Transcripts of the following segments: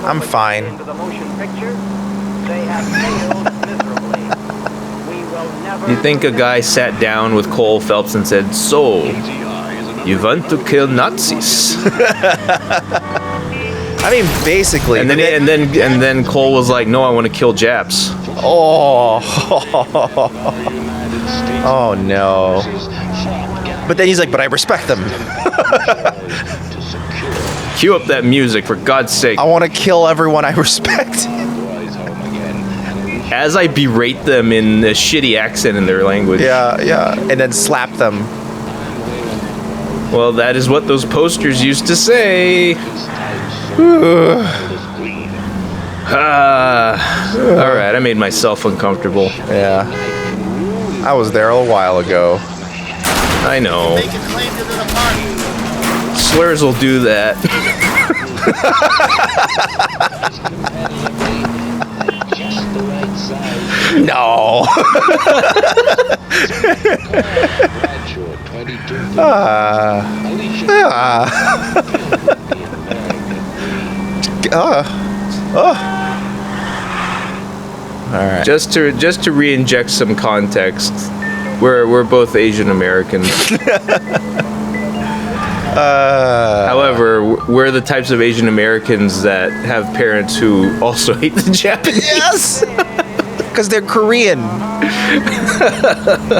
I'm fine. You think a guy sat down with Cole Phelps and said, "So, you want to kill Nazis?" I mean, basically. And then Cole was like, "No, I want to kill Japs." Oh. Oh no. But then he's like, "But I respect them." Cue up that music, for God's sake. I want to kill everyone I respect. As I berate them in a shitty accent in their language. Yeah. And then slap them. Well, that is what those posters used to say. Alright, I made myself uncomfortable. Yeah. I was there a while ago. I know. Slurs will do that. No. All right. Just to re-inject some context, we're both Asian Americans. However, we're the types of Asian Americans that have parents who also hate the Japanese. Yes. Because they're Korean.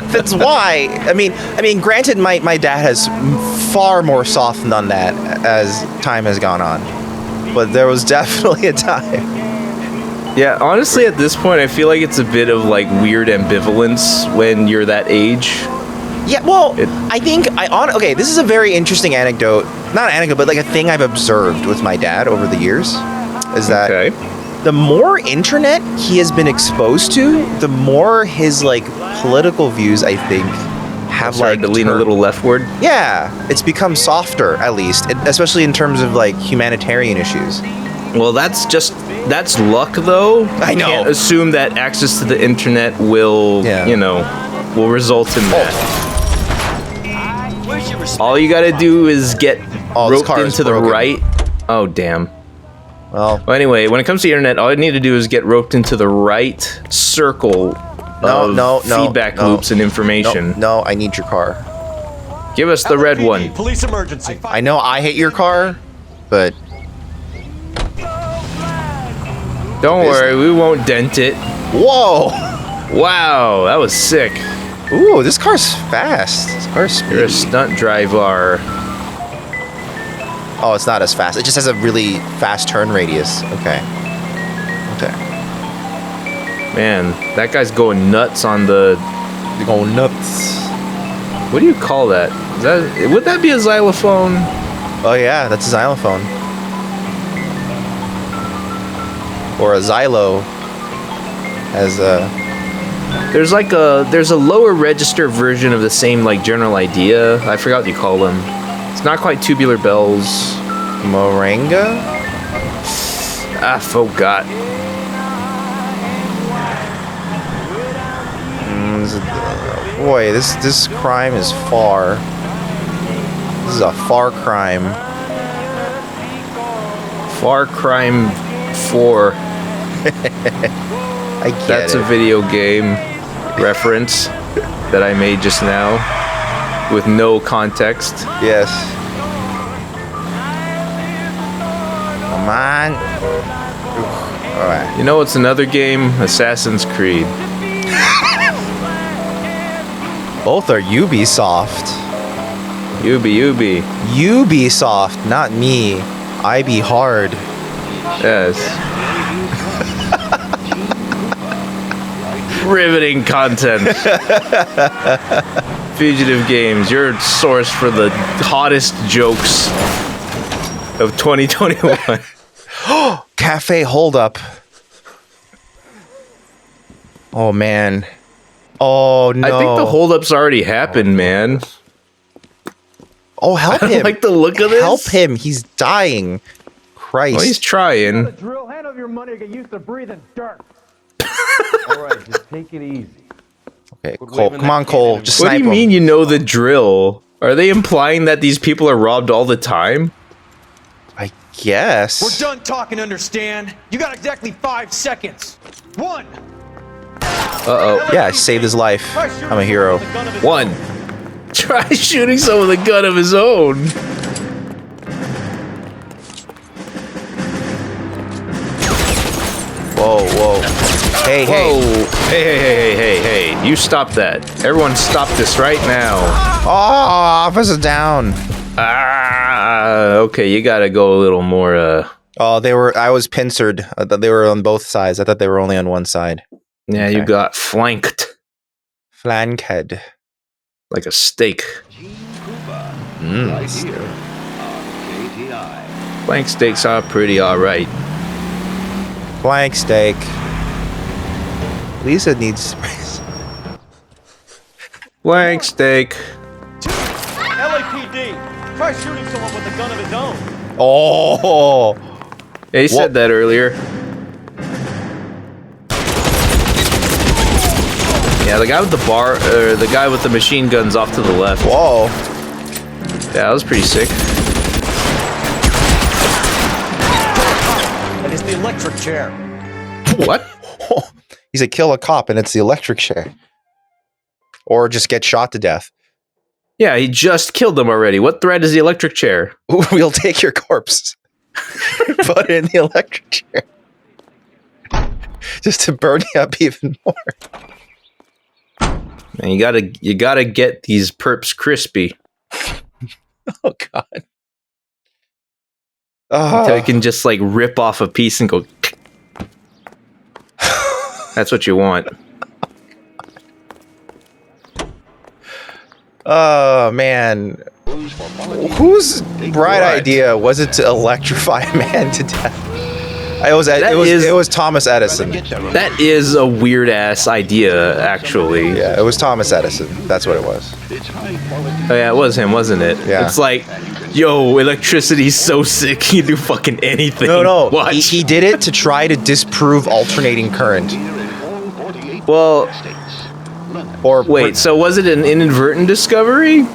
That's why. I mean, granted, my dad has far more softened on that as time has gone on, but there was definitely a time. Yeah, honestly, at this point, I feel like it's a bit of like weird ambivalence when you're that age. Yeah, well, I think okay, this is a very interesting anecdote. Not an anecdote, but like a thing I've observed with my dad over the years is that the more internet he has been exposed to, the more his like political views, I think, have started to lean a little leftward. Yeah, it's become softer, at least, especially in terms of like humanitarian issues. Well, that's luck, though. I know. You can't assume that access to the internet will, will result in that. All you gotta do is get roped into the right. Oh, damn. Well, anyway, when it comes to the internet, all you need to do is get roped into the right circle of feedback loops and information. No, I need your car. Give us the red one. Police emergency. I know I hate your car, but don't worry, we won't dent it. Whoa! Wow, that was sick. Ooh, this car's fast. This car's speedy. You're a stunt driver. Oh, it's not as fast. It just has a really fast turn radius. Okay. Man, that guy's going nuts on the... Going nuts. What do you call that? Would that be a xylophone? Oh yeah, that's a xylophone. Or a xylo. As a... There's a lower register version of the same like general idea. I forgot what you call them. It's not quite tubular bells. Moringa? I forgot. Boy, this crime is far. This is a far crime. Far Crime 4. That's a video game reference that I made just now with no context. Yes. Come on. Alright. You know what's another game? Assassin's Creed. Both are Ubisoft. Ubisoft, not me. I be hard. Yes. Riveting content. Fugitive Games, your source for the hottest jokes of 2021. Cafe holdup. Oh man. Oh no. I think the holdup's already happened, man. Oh, help him. I like the look of this. Help him. He's dying. Christ. Well, he's trying. Drill, hand over your money or get used to breathing dirt. All right, just take it easy. Okay, Cole. Come on, Cole. Just What snipe do you him. mean you know the drill? Are they implying that these people are robbed all the time? I guess. We're done talking, understand? You got exactly 5 seconds. 1. Uh-oh. Yeah, I saved his life. I'm a hero. 1. Try shooting someone with a gun of his own. Whoa, whoa. Hey, Whoa. hey. Hey. You stop that. Everyone stop this right now. Oh, officer down. Okay, you gotta go a little more, Oh, I was pincered. I thought they were on both sides. I thought they were only on one side. Yeah, Okay. you got flanked. Flanked. Like a steak. Flank steaks are pretty alright. Flank steak. Lisa needs Flank steak. LAPD, try shooting someone with a gun of his own. Oh. Yeah, he said that earlier. Yeah, the guy with the the guy with the machine guns off to the left. Whoa. Yeah, that was pretty sick. And it's the electric chair. What? He said kill a cop and it's the electric chair. Or just get shot to death. Yeah, he just killed them already. What threat is the electric chair? We'll take your corpse. Put it in the electric chair. Just to burn you up even more. And you gotta get these perps crispy. Oh god. Until you can just like rip off a piece and go. That's what you want. Oh man. Whose bright idea was it to electrify a man to death? It was Thomas Edison. That is a weird ass idea, actually. Yeah, it was Thomas Edison. That's what it was. Oh yeah, it was him, wasn't it? Yeah. It's like, yo, electricity's so sick, you can do fucking anything. No. What? He did it to try to disprove alternating current. Well, Or wait, so was it an inadvertent discovery?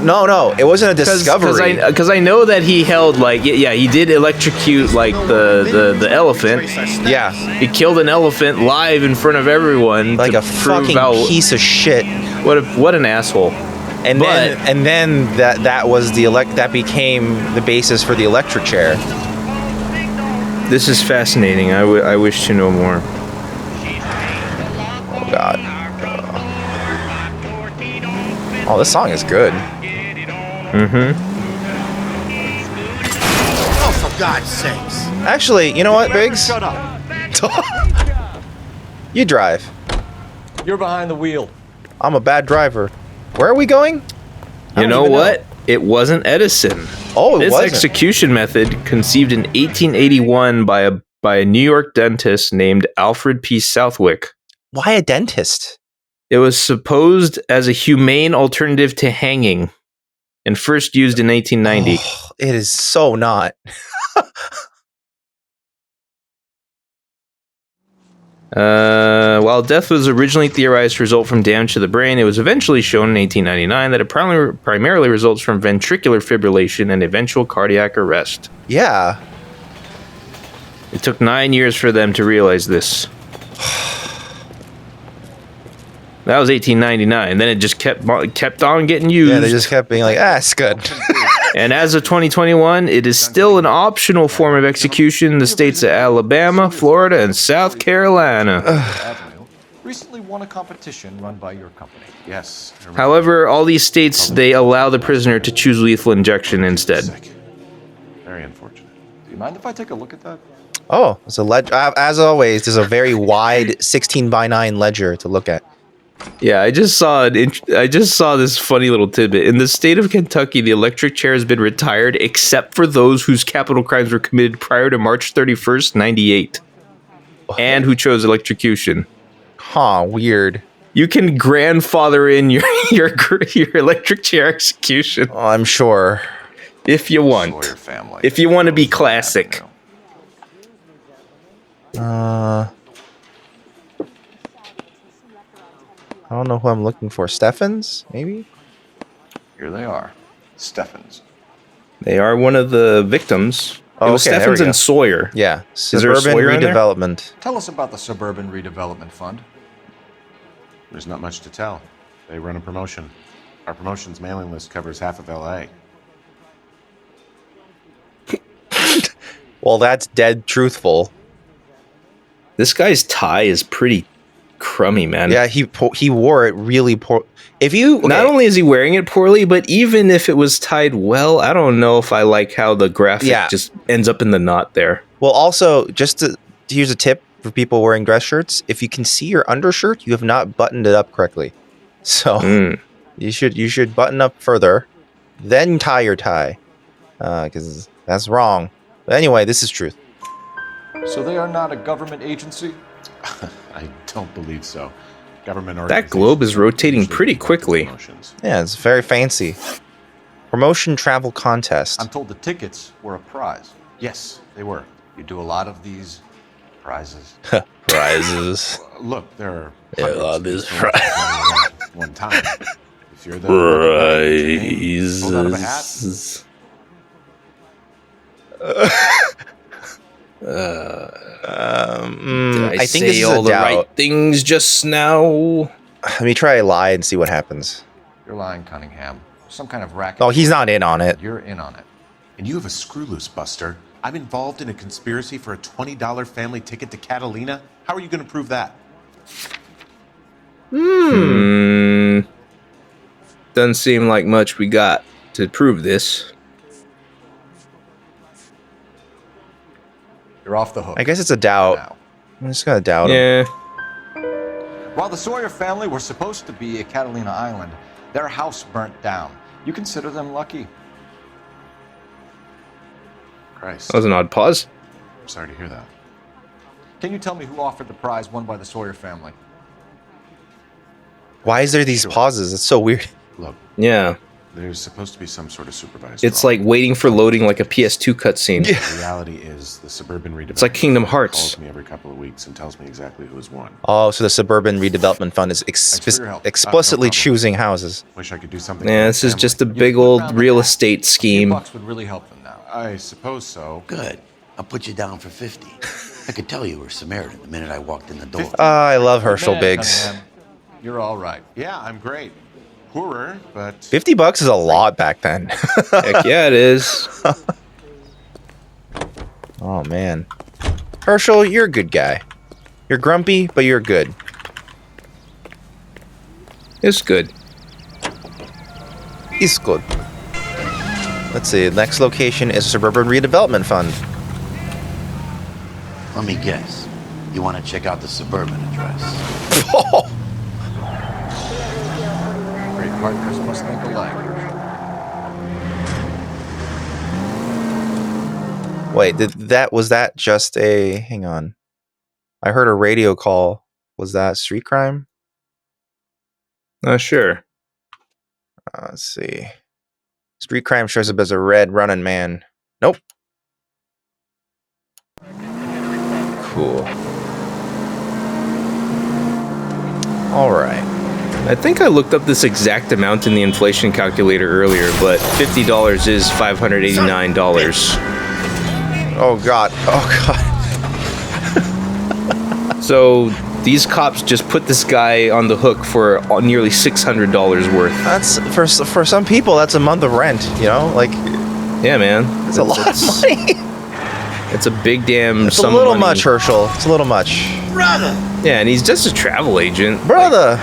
No, it wasn't a discovery. Because I know that he held like he did electrocute like the elephant. Yeah, He killed an elephant live in front of everyone. like to a prove fucking how, piece of shit. what an asshole. And then that was that became the basis for the electric chair. This is fascinating. I wish to know more. Oh god. Oh, this song is good. Mm-hmm. Oh, for God's sakes. Actually, you know what, Biggs? Shut up. You drive. You're behind the wheel. I'm a bad driver. Where are we going? You know what? It wasn't Edison. Oh, it This wasn't. execution method, conceived in 1881 by a New York dentist named Alfred P. Southwick. Why a dentist? It was supposed as a humane alternative to hanging, and first used in 1890. Oh, it is so not. While death was originally theorized to result from damage to the brain, it was eventually shown in 1899 that it primarily results from ventricular fibrillation and eventual cardiac arrest. Yeah. It took 9 years for them to realize this. That was 1899. Then it just kept on getting used. Yeah, they just kept being like, it's good. And as of 2021, it is still an optional form of execution in the states of Alabama, Florida, and South Carolina. Avenue recently won a competition run by your company. Yes. I remember. However, all these states, they allow the prisoner to choose lethal injection instead. Sick. Very unfortunate. Do you mind if I take a look at that? Oh, it's a as always, there's a very wide 16:9 ledger to look at. Yeah, I just saw this funny little tidbit. In the state of Kentucky, the electric chair has been retired except for those whose capital crimes were committed prior to March 31st, 98, and who chose electrocution. Huh, weird. You can grandfather in your electric chair execution Oh, I'm sure. if you want. Sawyer family. If you want to be classic. I don't know who I'm looking for. Steffens, maybe? Here they are. Steffens. They are one of the victims. Oh, it was okay, there we Steffens go. and Sawyer. Yeah. Is there a Suburban Sawyer in there? redevelopment. Tell us about the Suburban Redevelopment Fund. There's not much to tell. They run a promotion. Our promotion's mailing list covers half of L.A. Well, that's dead truthful. This guy's tie is pretty crummy, man. Yeah, he wore it really poor. If you Not only is he wearing it poorly, but even if it was tied well, I don't know if I like how the graphic just ends up in the knot there. Well, also, here's a tip for people wearing dress shirts. If you can see your undershirt, you have not buttoned it up correctly. So you should button up further, then tie your tie, because that's wrong. But anyway, this is truth. So they are not a government agency? I don't believe so. Government That globe is rotating pretty quickly. Yeah, it's very fancy. Promotion travel contest. I'm told the tickets were a prize. Yes, they were. You do a lot of these prizes. Prizes. Look, there are Yeah, hundreds a lot of of these these things running at one time. If you're the pulled out of a hat, I think this is all a the doubt. right things just now. Let me try a lie and see what happens. You're lying, Cunningham. Some kind of racket. Oh, he's not in on it. You're in on it. and you have a screw loose, Buster. I'm involved in a conspiracy for a $20 family ticket to Catalina. How are you going to prove that? Doesn't seem like much we got to prove this. You're off the hook. I guess it's a doubt. Now. I'm just gonna doubt him. Yeah. While the Sawyer family were supposed to be at Catalina Island, their house burnt down. You consider them lucky? Christ. That was an odd pause. I'm sorry to hear that. Can you tell me who offered the prize won by the Sawyer family? Why is there these pauses? It's so weird. Look, Yeah. there's supposed to be some sort of supervised It's draw. like waiting for loading like a PS2 cutscene. The reality is the suburban redevelopment. It's like Kingdom Hearts. Calls me every couple of weeks and tells me exactly who has won. Oh, so the Suburban Redevelopment Fund is for your help. explicitly No problem. choosing houses. Wish I could do something. Yeah, for this my is just a family. big old real estate A few scheme. bucks would really help them now. I suppose so. Good. I'll put you down for 50. I could tell you were Samaritan the minute I walked in the door. I love Herschel Man, Biggs. Cunningham, you're all right. Yeah, I'm great. Poorer, but $50 is a lot back then. Heck yeah, it is. Oh man, Herschel, you're a good guy. You're grumpy, but you're good. It's good. He's good. Let's see. The next location is Suburban Redevelopment Fund. Let me guess. You want to check out the suburban address? Great partners must think alike. Wait, was that just a? Hang on. I heard a radio call. Was that street crime? Sure. Let's see. Street crime shows up as a red running man. Nope. Cool. All right. I think I looked up this exact amount in the inflation calculator earlier, but $50 is $589. Oh god. Oh god. So these cops just put this guy on the hook for nearly $600 worth. That's for some people. That's a month of rent. You know, like Yeah, man. it's a lot of money. It's a big damn It's a sum little of money. much, Herschel. It's a little much, Brother! Yeah, and he's just a travel agent. brother.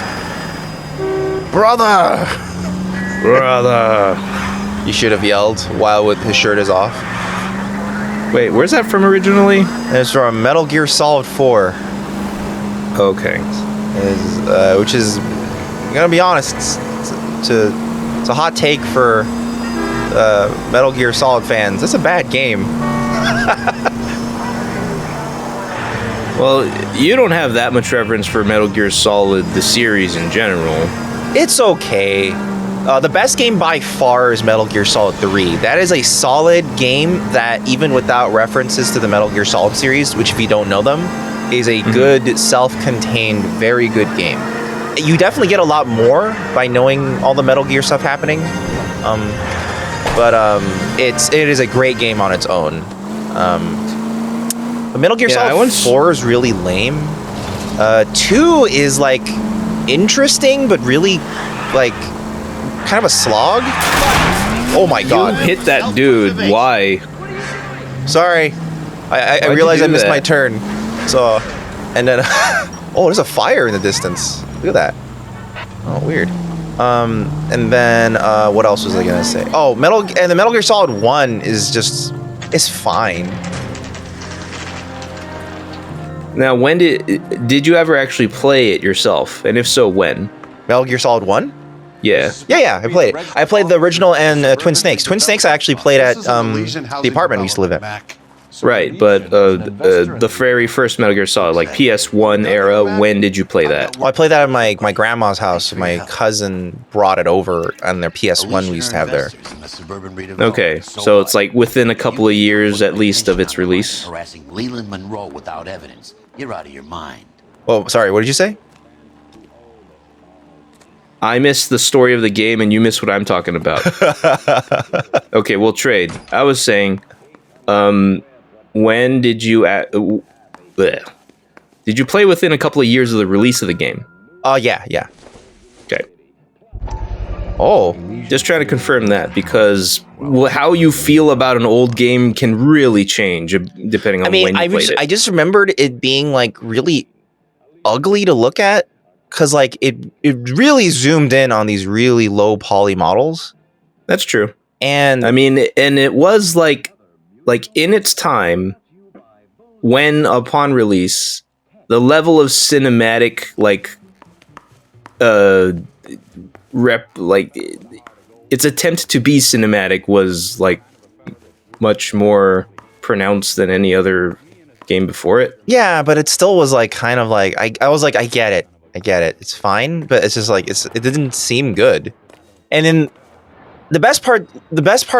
Brother. Brother. You should have yelled while with his shirt is off. Wait, where's that from originally? And it's from Metal Gear Solid 4. Okay. Which is, I'm gonna be honest, it's a hot take for Metal Gear Solid fans. It's a bad game. Well, you don't have that much reverence for Metal Gear Solid, the series in general. It's okay. The best game by far is Metal Gear Solid 3. That is a solid game that, even without references to the Metal Gear Solid series, which if you don't know them, is a good, self-contained, very good game. You definitely get a lot more by knowing all the Metal Gear stuff happening. But it is a great game on its own. But Metal Gear Solid 4 is really lame. 2 is like interesting, but really like kind of a slog. Oh my god! You hit that dude. Why? Sorry, I realized I missed my turn. So, and then oh, there's a fire in the distance. Look at that. Oh, weird. And then what else was I gonna say? Oh, the Metal Gear Solid 1 is just it's fine. Now, when did you ever actually play it yourself? And if so, when? Metal Gear Solid 1? Yeah. Yeah, I played it. I played the original and Twin Snakes. Twin Snakes I actually played at the apartment we used to live at. Right, but the very first Metal Gear Solid, like PS1 era, when did you play that? Well, I played that at my grandma's house. My cousin brought it over on their PS1 we used to have there. Okay, so it's like within a couple of years at least of its release. Harassing Leland Monroe without evidence. You're out of your mind. Oh, sorry, what did you say? I missed the story of the game and you missed what I'm talking about. Okay, we'll trade. I was saying, when did you did you play within a couple of years of the release of the game? Yeah. Okay. Oh, just trying to confirm that because how you feel about an old game can really change depending on when you played it. I just remembered it being like really ugly to look at because like it really zoomed in on these really low poly models. That's true. And I mean, and it was like in its time when upon release the level of cinematic its attempt to be cinematic was like much more pronounced than any other game before it. Yeah, but it still was like kind of like I was like I get it, it's fine, but it's just like it didn't seem good. And then the best part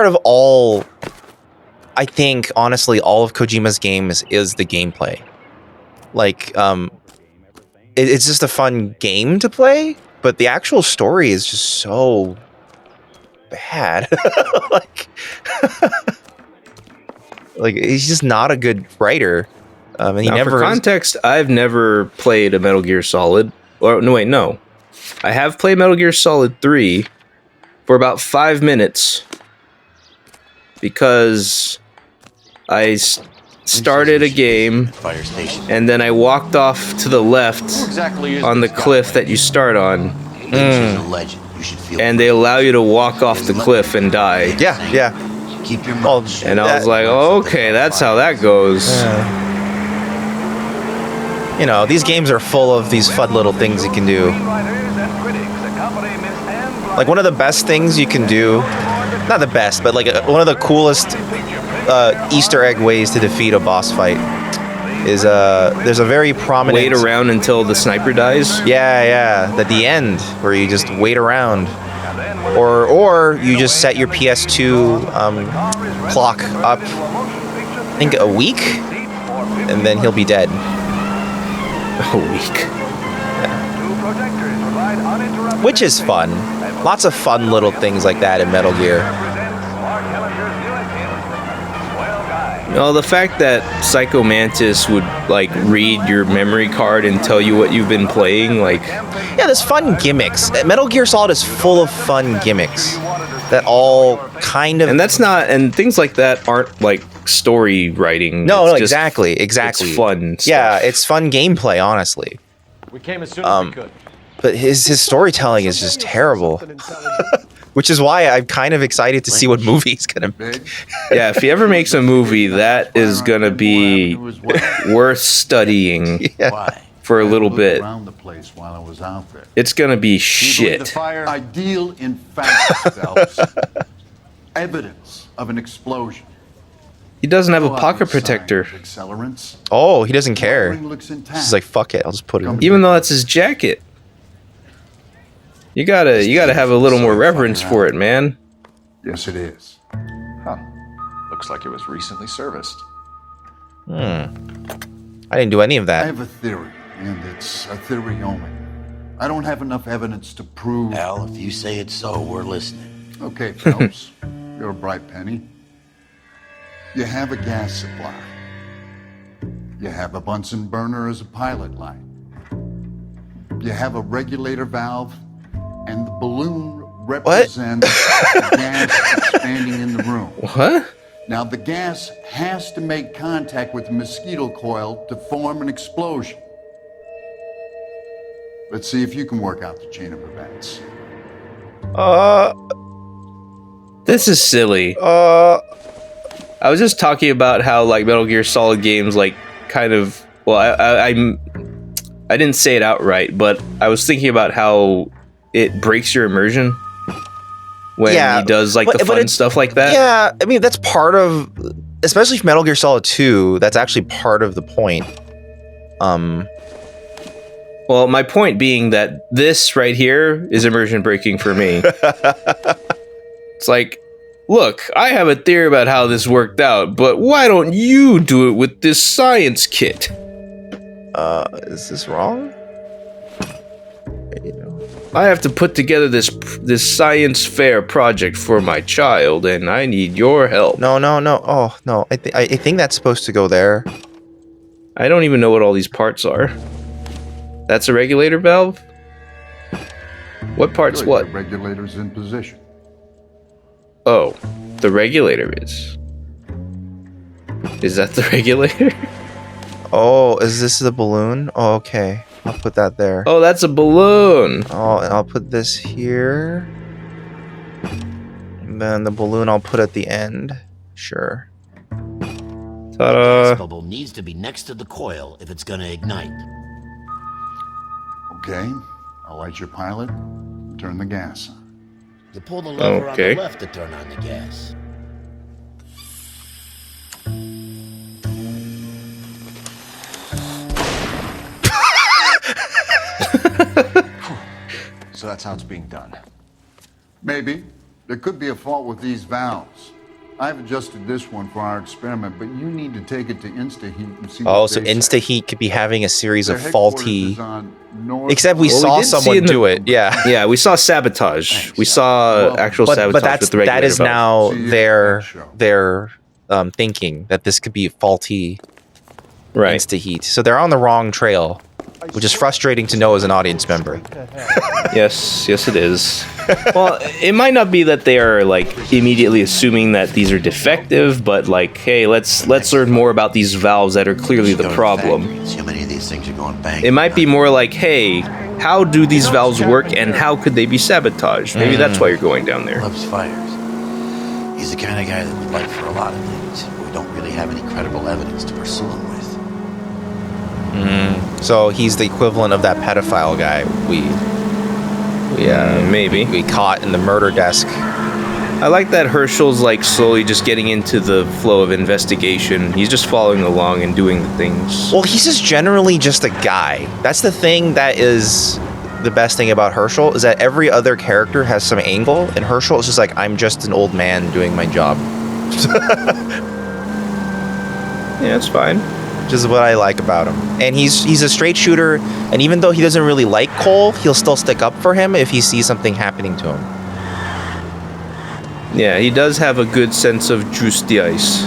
of all, I think honestly, all of Kojima's games is the gameplay. Like it's just a fun game to play, but the actual story is just so bad. like he's just not a good writer. And he never. For context, I've never played a Metal Gear Solid. Or no. I have played Metal Gear Solid 3 for about 5 minutes because I started a game and then I walked off to the left on the cliff that you start on. And they allow you to walk off the cliff and die. Yeah. And I was like, oh, okay, that's how that goes. You know, these games are full of these fun little things you can do. Like one of the best things you can do, not the best, but like one of the coolest Easter egg ways to defeat a boss fight is there's a very prominent wait around until the sniper dies. Yeah, at the end where you just wait around, or you just set your PS2 clock up, I think a week, and then he'll be dead. A week. Yeah. Which is fun. Lots of fun little things like that in Metal Gear. Well, the fact that Psycho Mantis would like read your memory card and tell you what you've been playing, like yeah, there's fun gimmicks. Metal Gear Solid is full of fun gimmicks that all kind of, and that's not, and things like that aren't like story writing. No, exactly. It's fun stuff. Yeah, it's fun gameplay, honestly. We came as soon as we could. But his storytelling is just terrible. Which is why I'm kind of excited to see what movie he's gonna make. Yeah, if he ever makes a movie, that is gonna be worth studying for a little bit. It's gonna be shit. I deal in facts, Phelps. Evidence of an explosion. He doesn't have a pocket protector. Oh, he doesn't care. He's like, fuck it, I'll just put it in. Even though that's his jacket. You gotta have a little more reverence for it, man. Yes, it is. Huh. Looks like it was recently serviced. I didn't do any of I that. have a theory, and it's a theory only. I don't have enough evidence to prove... Al, if you say it's so, we're listening. Okay, Phelps. You're a bright penny. You have a gas supply. You have a Bunsen burner as a pilot light. You have a regulator valve, and the balloon represents the gas expanding in the room. What? Now, the gas has to make contact with the mosquito coil to form an explosion. Let's see if you can work out the chain of events. This is silly. I was just talking about how like Metal Gear Solid games like kind of I didn't say it outright, but I was thinking about how it breaks your immersion when he does like the fun stuff like that. Yeah, I mean that's part of, especially for Metal Gear Solid 2, that's actually part of the point. Well, my point being that this right here is immersion breaking for me. It's like, look, I have a theory about how this worked out, but why don't you do it with this science kit? Is this wrong? I have to put together this science fair project for my child, and I need your help. No. Oh, no. I think that's supposed to go there. I don't even know what all these parts are. That's a regulator valve? What part's Good, what? the regulator's in position. Oh, the regulator is. Is that the regulator? Oh, is this the balloon? Oh, okay. I'll put that there. Oh, that's a balloon. Oh, and I'll put this here. And then the balloon I'll put at the end. Sure. Ta-da. Gas bubble needs to be next to the coil if it's gonna ignite. Okay, I'll light your pilot, turn the gas on. You pull the lever on Okay. the left to turn on the gas. So that's how it's being done. Maybe. There could be a fault with these valves. I've adjusted this one for our experiment, but you need to take it to InstaHeat and see Oh, what so they say. InstaHeat could be having a series Their of headquarters faulty... is on North- Except we Well, we saw did see someone in the- do it. Yeah. Yeah, we saw sabotage. We saw actual sabotage But that's with the regulator that is valve. now See you their next show. their thinking that this could be faulty Right. InstaHeat. So they're on the wrong trail, which is frustrating to know as an audience member. Yes, it is. Well, it might not be that they are like immediately assuming that these are defective, but like, hey, let's learn more about these valves that are clearly the Go to problem. factory and see how many of these things are going bang. It might be more like, hey, how do these valves work and how could they be sabotaged? Maybe that's why you're going down there. Loves fires. He's the kind of guy that would like for a lot of things, but we don't really have any credible evidence to pursue him with. So he's the equivalent of that pedophile guy Maybe. we caught in the murder desk. I like that Herschel's like slowly just getting into the flow of investigation. He's just following along and doing the things. Well, he's just generally just a guy. That's the thing that is the best thing about Herschel, is that every other character has some angle, and Herschel is just like, I'm just an old man doing my job. Yeah, it's fine. Which is what I like about him. And he's a straight shooter, and even though he doesn't really like Cole, he'll still stick up for him if he sees something happening to him. Yeah, he does have a good sense of justice.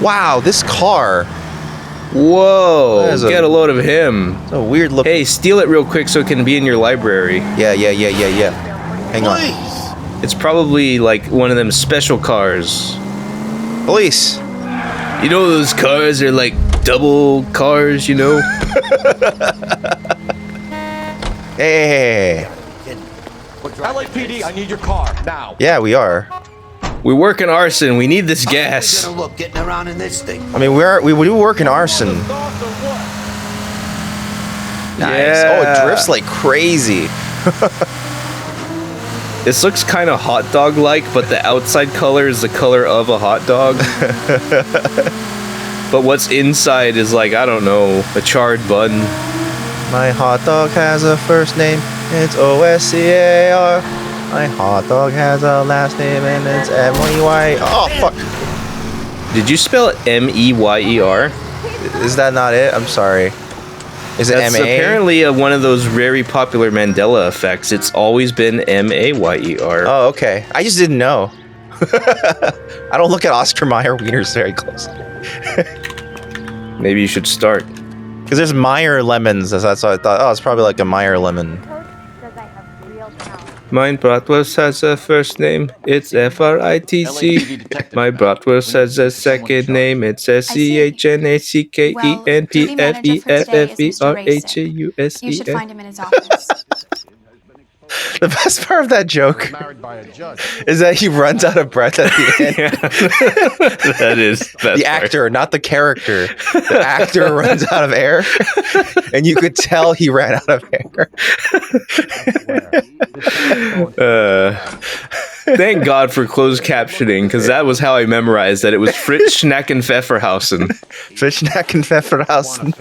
Wow, this car. Whoa, That is get a load of him. It's a weird look. Hey, steal it real quick so it can be in your library. Yeah. Hang on. It's probably like one of them special cars. Police. You know those cars are like double cars, you know? Hey. LAPD, I need your car now. Yeah, we are. We work in arson. We need this How's it gas. gonna look getting around in this thing? I mean, we do work in arson. Nice. Yeah. Oh, it drifts like crazy. This looks kind of hot dog like, but the outside color is the color of a hot dog. But what's inside is like, I don't know, a charred bun. My hot dog has a first name. It's OSCAR. My hot dog has a last name and it's M-E-Y. Oh, fuck. Did you spell it M-E-Y-E-R? Is that not it? I'm sorry. Is it That's M-A? apparently one of those very popular Mandela effects. It's always been M-A-Y-E-R. Oh, okay. I just didn't know. I don't look at Oscar Mayer wieners very closely. Maybe you should start. Because there's Meyer lemons. That's what I thought. Oh, it's probably like a Meyer lemon. Mein Bratwurst has a first name. It's F-R-I-T-C. My Bratwurst has a second name. It's S-C-H-N-A-C-K-E-N-P-F-E-F-E-R-H-A-U-S-E-N. You should find him in his office. The best part of that joke is that he runs out of breath at the end. That is the actor, not the character. The actor runs out of air, and you could tell he ran out of air. Thank God for closed captioning, because that was how I memorized that it was Fritz Schnackenpfefferhausen. Fritz Schnackenpfefferhausen.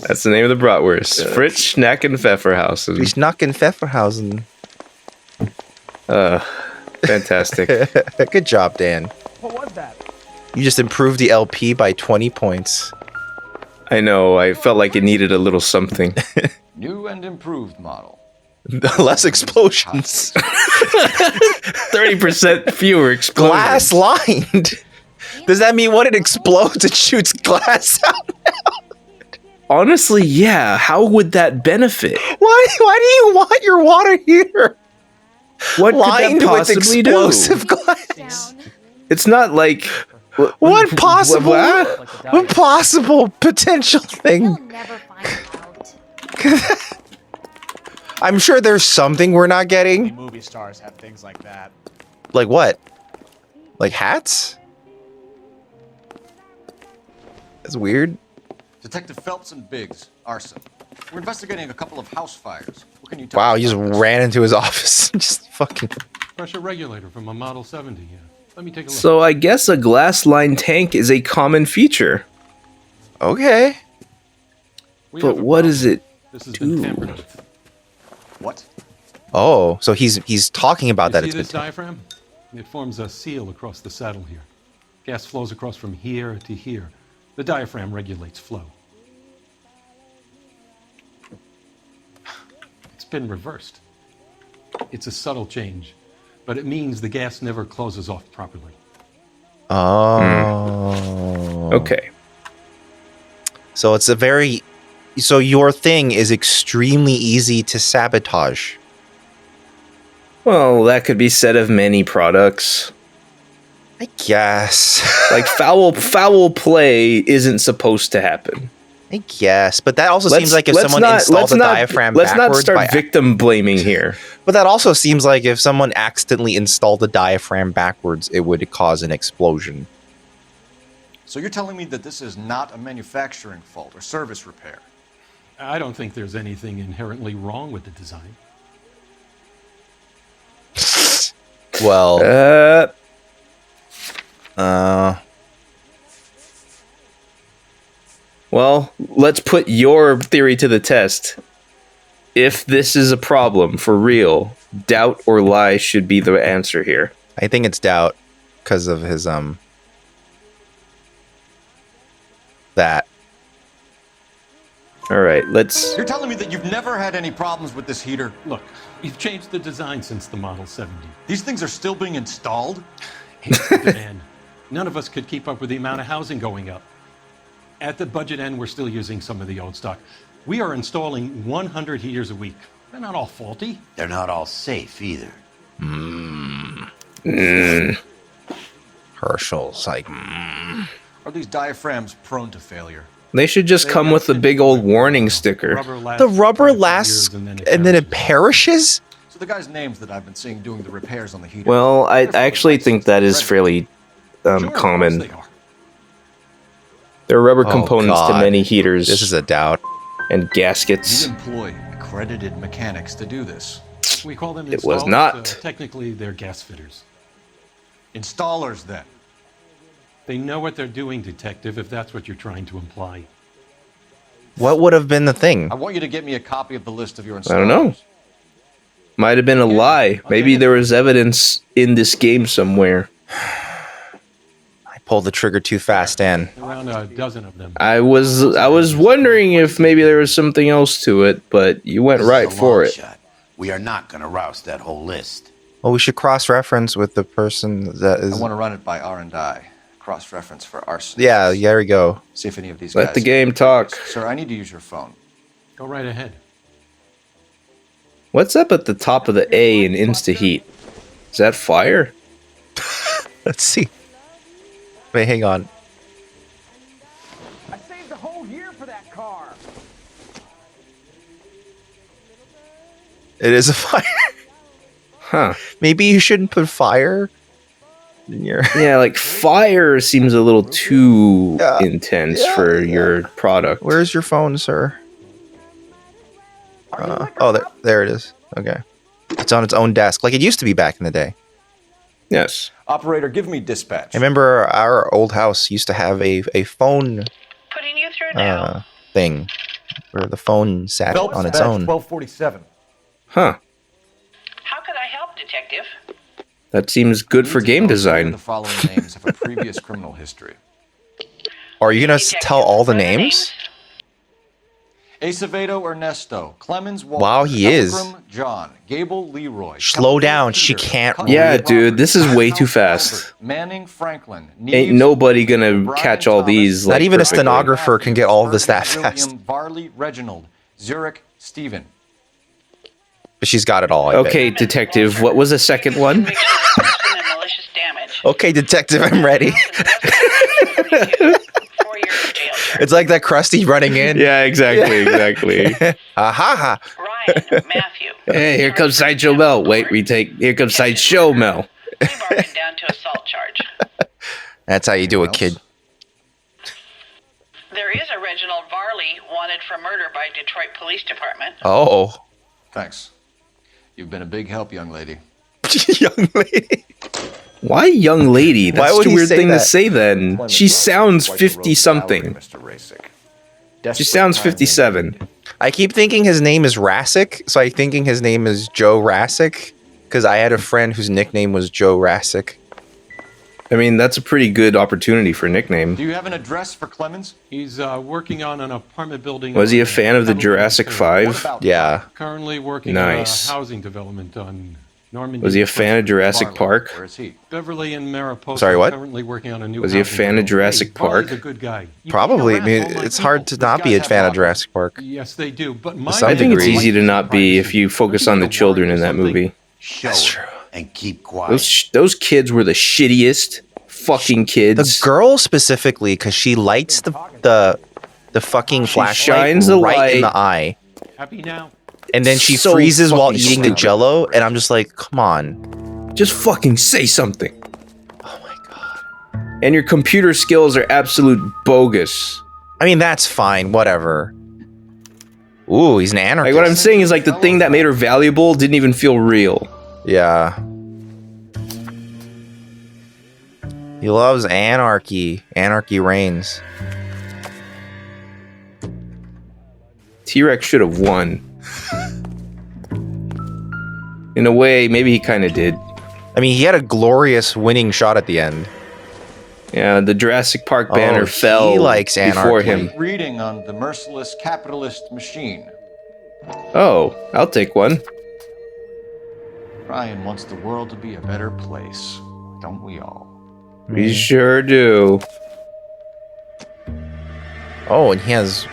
That's the name of the bratwurst. Fritz Schnackenpfefferhausen. Fritz Schnackenpfefferhausen. Fantastic. Good job, Dan. What was that? You just improved the LP by 20 points. I know, I felt like it needed a little something. New and improved model. Less explosions. 30% fewer explosions. Glass lined. Does that mean when it explodes, it shoots glass out? Honestly, yeah. How would that benefit? Why do you want your water heater What lined could that with possibly explosive do? glass? It's not like What possible potential thing? We'll never find out. I'm sure there's something we're not getting. Movie stars have things like that. Like what? Like hats? That's weird. Detective Phelps and Biggs, arson. We're investigating a couple of house fires. What can you tell Wow, us he just about this? ran into his office. Just fucking. Pressure regulator from a Model 70 here. Let me take a look. So I guess a glass-lined tank is a common feature. Okay. But what does it This has do? been tampered with. What? Oh, so he's talking about that. See It's this been diaphragm? It forms a seal across the saddle here. Gas flows across from here to here. The diaphragm regulates flow. It's been reversed. It's a subtle change, but it means the gas never closes off properly. Oh. Okay. So it's a very. So your thing is extremely easy to sabotage. Well, that could be said of many products. I guess. Like foul play isn't supposed to happen. I guess, but that also seems like if someone installed the diaphragm let's backwards. not start victim blaming here. But that also seems like if someone accidentally installed the diaphragm backwards, it would cause an explosion. So you're telling me that this is not a manufacturing fault or service repair? I don't think there's anything inherently wrong with the design. Well, well, let's put your theory to the test. If this is a problem for real, doubt or lie should be the answer here. I think it's doubt because of his that. All right, let's. You're telling me that you've never had any problems with this heater? Look, we've changed the design since the Model 70. These things are still being installed? It's the demand. None of us could keep up with the amount of housing going up. At the budget end, we're still using some of the old stock. We are installing 100 heaters a week. They're not all faulty. They're not all safe either. Herschel's like. Are these diaphragms prone to failure? They should just come with a big old warning sticker. The rubber lasts and then it perishes? So the guy's names that I've been seeing doing the repairs on the heater. Well, I actually think that is fairly common. They are. There are rubber components to many heaters. This is a doubt. And gaskets. You employ accredited mechanics to do this. We call them It was installers, not. Technically, they're gas fitters. Installers, then. They know what they're doing, Detective, if that's what you're trying to imply. What would have been the thing? I want you to get me a copy of the list of your installers. I don't know. Might have been a lie. Maybe there was evidence in this game somewhere. I pulled the trigger too fast, Dan. Around a dozen of them. I was wondering if maybe there was something else to it, but you went This is right a for long it. shot. We are not going to rouse that whole list. Well, we should cross-reference with the person that is... I want to run it by R&I. Cross-reference for arson. Yeah, there we go. See if any of these Let guys... the game talk. Sir, I need to use your phone. Go right ahead. What's up at the top of the A in Insta-Heat? Is that fire? Let's see. Wait, hang on. I saved a whole year for that car. It is a fire. Huh. Maybe you shouldn't put fire in your... Yeah, like fire seems a little too intense for your product. Where's your phone, sir? Oh, there it is. Okay. It's on its own desk, like it used to be back in the day. Yes. Operator, give me dispatch. I remember our old house used to have a phone Putting you through now. thing where the phone sat Phelps, on its badge own. 1247. Huh. How could I help, Detective? That seems good for game design. The following names have a previous criminal history. Are you gonna tell all the names? Acevedo Ernesto, Clemens Walter, Wow, he is. Pilgrim John, Gable Leroy. Slow Cutler down, Peter, she can't Cutler Yeah, Robert, dude, this is way too House fast. Albert, Manning Franklin, Ain't Neves, nobody gonna Brian catch all Thomas, these. Not Like, even a perfectly. stenographer can get all of this that William, fast. Varley Reginald, Zurich Stephen. But she's got it all. I bet. Okay, detective, what was the second one? Conviction of arson and malicious damage. Okay, detective, I'm ready. 4 years of jail term. It's like that Krusty running in. Yeah, exactly. Ha ha. Ryan, Matthew. Hey, here comes Sideshow Mel. Wait, retake. Here comes Sideshow Mel. Plea bargain down to assault charge. That's how you do it, kid. There is a Reginald Varley wanted for murder by Detroit Police Department. Oh. Thanks. You've been a big help, young lady. Young lady. Why young lady? Why That's would a he weird say thing to that? say then. She sounds 50-something. She sounds 57. I keep thinking his name is Rassick, so I'm thinking his name is Joe Rassick, because I had a friend whose nickname was Joe Rassick. I mean, that's a pretty good opportunity for a nickname. Do you have an address for Clemens? He's working on an apartment building. Was he a fan of the Jurassic 5? Yeah. Currently working Nice. on a housing development on Normandy. Was he a fan of Jurassic Barlow. Park? Where is he? Beverly and Mariposa. Sorry, what? Currently working on a new. Was he a housing fan of development. Jurassic Hey, Barley's Park? a good guy. You Probably. I can't mean, harass all my it's hard to people. not These be a guys fan have of offers. Jurassic Park. Yes, they do. But my some I think it's degree. easy to not be if you focus on the children in that movie. Show That's it true. and keep quiet. Those kids were the shittiest fucking kids. The girl specifically, because she lights the fucking flashlight shines the right in light. the eye, Happy now? and then she So freezes while fucking eating the stupid. Jello, and I'm just like, come on. Just fucking say something. Oh my god. And your computer skills are absolute bogus. I mean, that's fine. Whatever. Ooh, he's an anarchist. Like what I'm saying is like the thing that made her valuable didn't even feel real. Yeah. He loves anarchy. Anarchy reigns. T-Rex should have won. In a way, maybe he kind of did. I mean, he had a glorious winning shot at the end. Yeah, the Jurassic Park Oh, banner he fell likes before anarchy. him. Reading on the merciless capitalist machine. Oh, I'll take one. Ryan wants the world to be a better place, don't we all? We sure do. Oh, and he has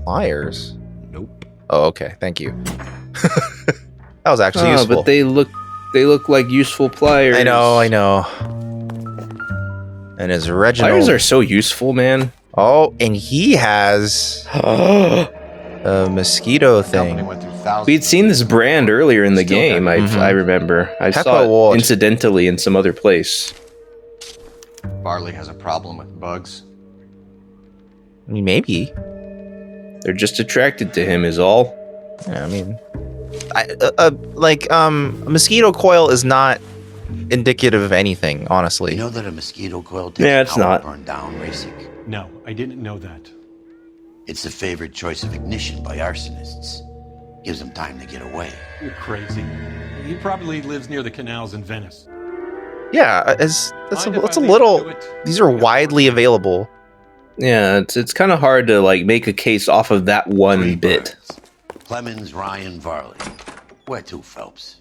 pliers. Nope. Oh, okay. Thank you. That was actually Oh, useful. but they look like useful pliers. I know. And his Reginald. Pliers are so useful, man. Oh, and he has a mosquito Company thing. went through thousands. We'd seen this brand earlier in the Still game. got it. I remember. I Peppa saw it Watch. incidentally in some other place. Barley has a problem with bugs. I mean, maybe. They're just attracted to him, is all. Yeah, I mean, a mosquito coil is not indicative of anything, honestly. You know that a mosquito coil takes Yeah, an it's hour not. to burn down, Rasic? No, I didn't know that. It's the favorite choice of ignition by arsonists. Gives them time to get away. You're crazy. He probably lives near the canals in Venice. Yeah, that's Mind if a I leave little. you to it? These are widely available. Yeah, it's kind of hard to like make a case off of that one Three bit. birds. Clemens, Ryan, Varley. Where to, Phelps?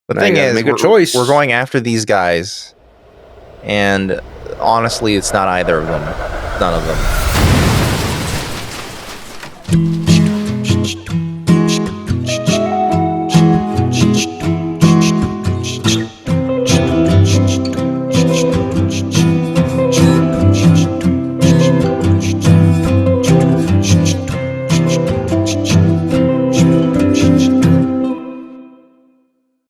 The thing is, make a choice. We're going after these guys, and honestly, it's not either of them. None of them.